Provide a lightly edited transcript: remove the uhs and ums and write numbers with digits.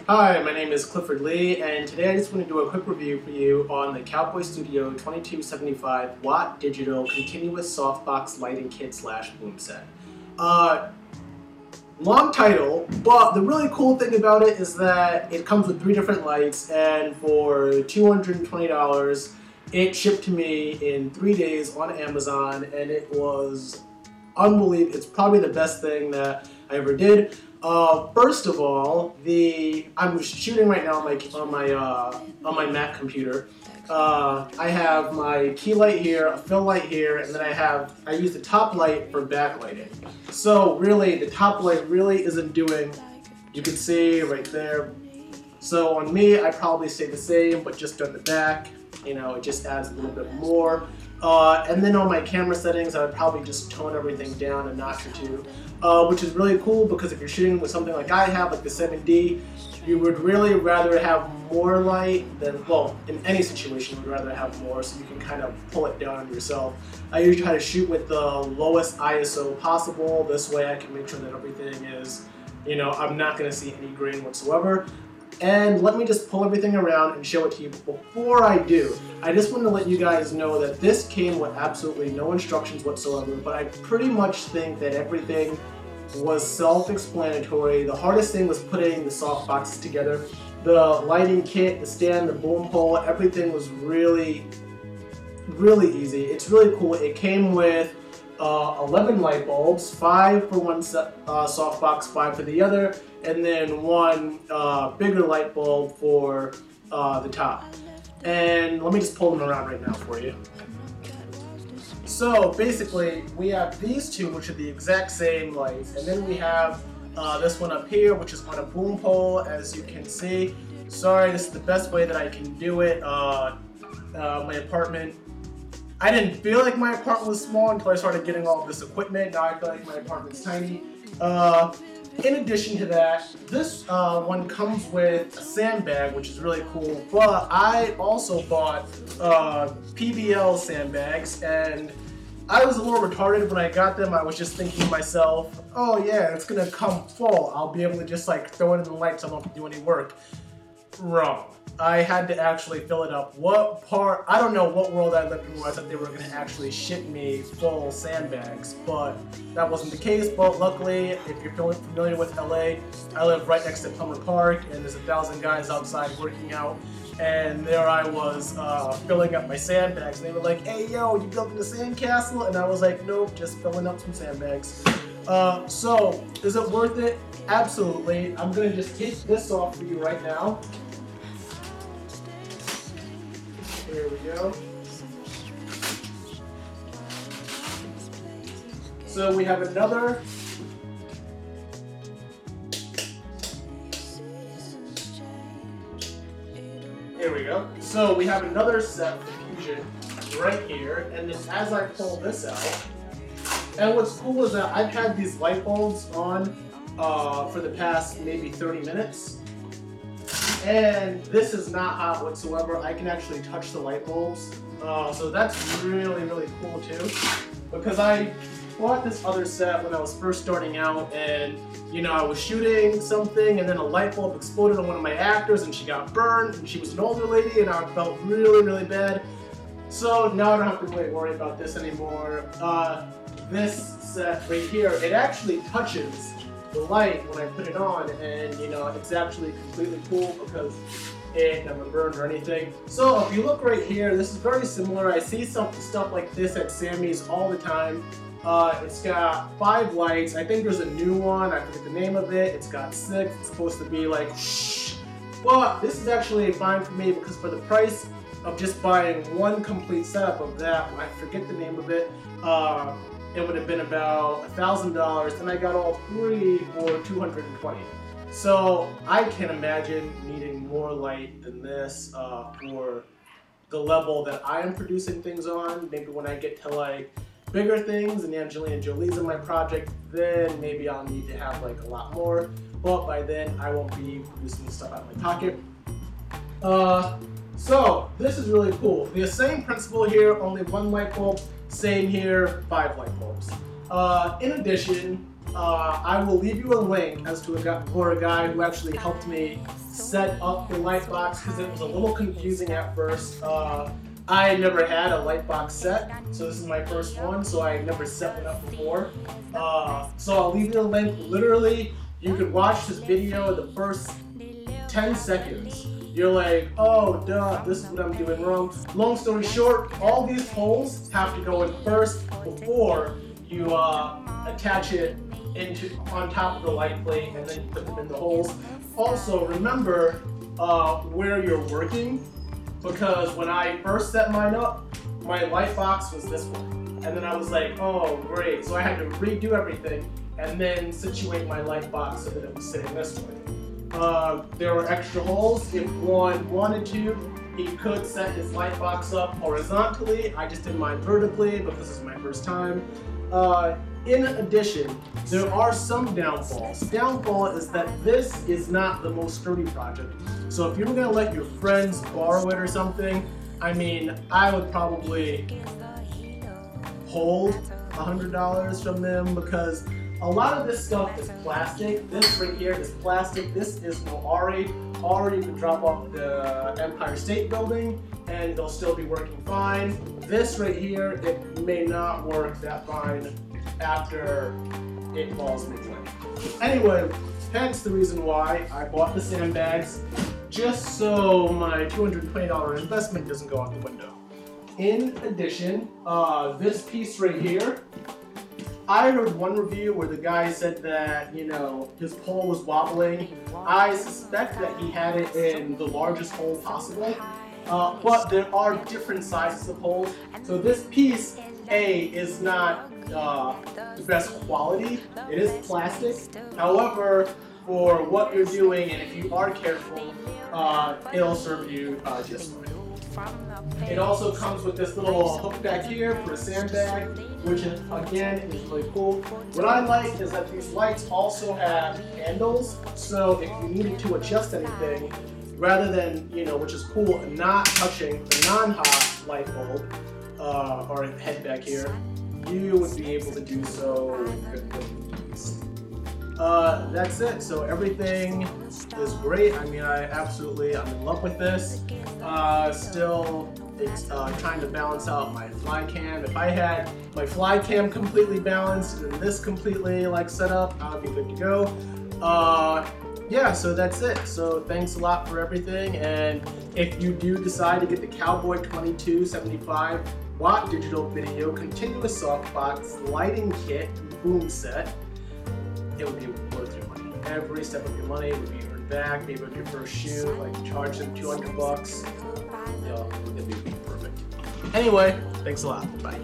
Hi, my name is Clifford Lee, and today I just want to do a quick review for you on the CowboyStudio 2275 Watt Digital Continuous Softbox Lighting Kit / Boom Set. Long title, but the really cool thing about it is that it comes with 3 different lights, and for $220, it shipped to me in 3 days on Amazon, and it was unbelievable. It's probably the best thing that I ever did. First of all, I'm shooting right now on my Mac computer. I have my key light here, a fill light here, and then I use the top light for backlighting. So really, the top light really isn't doing. You can see right there. So on me, I probably stay the same, but just on the back, it just adds a little bit more. And then on my camera settings, I would probably just tone everything down a notch or two, which is really cool because if you're shooting with something like I have, like the 7D, you would really rather have more light than, well, in any situation, you would rather have more so you can kind of pull it down on yourself. I usually try to shoot with the lowest ISO possible. This way I can make sure that everything is, I'm not going to see any grain whatsoever. And let me just pull everything around and show it to you. Before I do, I just want to let you guys know that this came with absolutely no instructions whatsoever, but I pretty much think that everything was self-explanatory. The hardest thing was putting the soft boxes together. The lighting kit, the stand, the boom pole, everything was really, really easy. It's really cool. It came with 11 light bulbs, 5 for one softbox, 5 for the other, and then one bigger light bulb for the top. And let me just pull them around right now for you. So basically, we have these two, which are the exact same lights, and then we have this one up here, which is on a boom pole, as you can see. Sorry, this is the best way that I can do it. My apartment, I didn't feel like my apartment was small until I started getting all of this equipment. Now I feel like my apartment's tiny. In addition to that, this one comes with a sandbag, which is really cool, but I also bought PBL sandbags, and I was a little retarded when I got them. I was just thinking to myself, oh yeah, it's gonna come full. I'll be able to just like throw it in the lights, so I don't have to do any work. Wrong. I had to actually fill it up. I don't know what world I lived in where I thought they were going to actually ship me full sandbags, but that wasn't the case. But luckily, if you're familiar with LA, I live right next to Plumber Park, and there's 1,000 guys outside working out, and there I was filling up my sandbags, and they were like, hey yo, you building a sandcastle? And I was like, nope, just filling up some sandbags. So, is it worth it? Absolutely. I'm going to just take this off for you right now. Here we go. So we have another. Here we go. So we have another set of Fusion right here, and then as I pull this out, and what's cool is that I've had these light bulbs on for the past maybe 30 minutes. And this is not hot whatsoever. I can actually touch the light bulbs. So that's really, really cool too. Because I bought this other set when I was first starting out, and I was shooting something and then a light bulb exploded on one of my actors and she got burned, and she was an older lady and I felt really, really bad. So now I don't have to really worry about this anymore. This set right here, it actually touches the light when I put it on, and it's actually completely cool because it never burned or anything. So if you look right here, this is very similar. I see some stuff like this at Sammy's all the time. It's got 5 lights. I think there's a new one, I forget the name of it. It's got 6. It's supposed to be like shh. But this is actually fine for me because for the price of just buying one complete setup of that, I forget the name of it, it would have been about $1,000, and I got all 3 for $220. So I can imagine needing more light than this for the level that I am producing things on. Maybe when I get to like bigger things and Angelina Jolie's in my project, then maybe I'll need to have like a lot more. But by then I won't be producing stuff out of my pocket. So this is really cool. The same principle here, only 1 light bulb. Same here, 5 light bulbs. In addition, I will leave you a link as to for a guy who actually helped me set up the light box because it was a little confusing at first. I never had a light box set, so this is my first one, so I never set one up before. So I'll leave you the link. Literally, you could watch this video in the first 10 seconds. You're like, oh duh, this is what I'm doing wrong. Long story short, all these holes have to go in first before you attach it on top of the light plate and then you put them in the holes. Also remember where you're working, because when I first set mine up, my light box was this way. And then I was like, oh great, so I had to redo everything and then situate my light box so that it was sitting this way. There were extra holes. If one wanted to, he could set his light box up horizontally. I just did mine vertically because this is my first time. In addition, there are some downfalls. Downfall is that this is not the most sturdy project. So if you were gonna let your friends borrow it or something, I mean, I would probably hold $100 from them because a lot of this stuff is plastic. This right here is plastic. This is no Ari. Ari you can drop off the Empire State Building and it'll still be working fine. This right here, it may not work that fine after it falls midway. Anyway, hence the reason why I bought the sandbags, just so my $220 investment doesn't go out the window. In addition, this piece right here, I heard one review where the guy said that, you know, his pole was wobbling. I suspect that he had it in the largest hole possible, but there are different sizes of holes. So this piece, A, is not the best quality. It is plastic. However, for what you're doing, and if you are careful, it'll serve you just fine. It also comes with this little hook back here for a sandbag, which is, again, is really cool. What I like is that these lights also have handles, so if you needed to adjust anything, rather than, you know, which is cool, not touching the non-hot light bulb or head back here, you would be able to do so with ease. That's it. So everything is great. I mean, I'm in love with this. Still, it's trying to balance out my fly cam. If I had my fly cam completely balanced and this completely set up, I would be good to go. Yeah, so that's it. So thanks a lot for everything. And if you do decide to get the Cowboy 2275 watt digital video continuous softbox lighting kit boom set, it would be worth your money. Every step of your money would be earned back. Maybe with your first shoot, you charge them $200. It'll be perfect. Anyway, thanks a lot. Bye.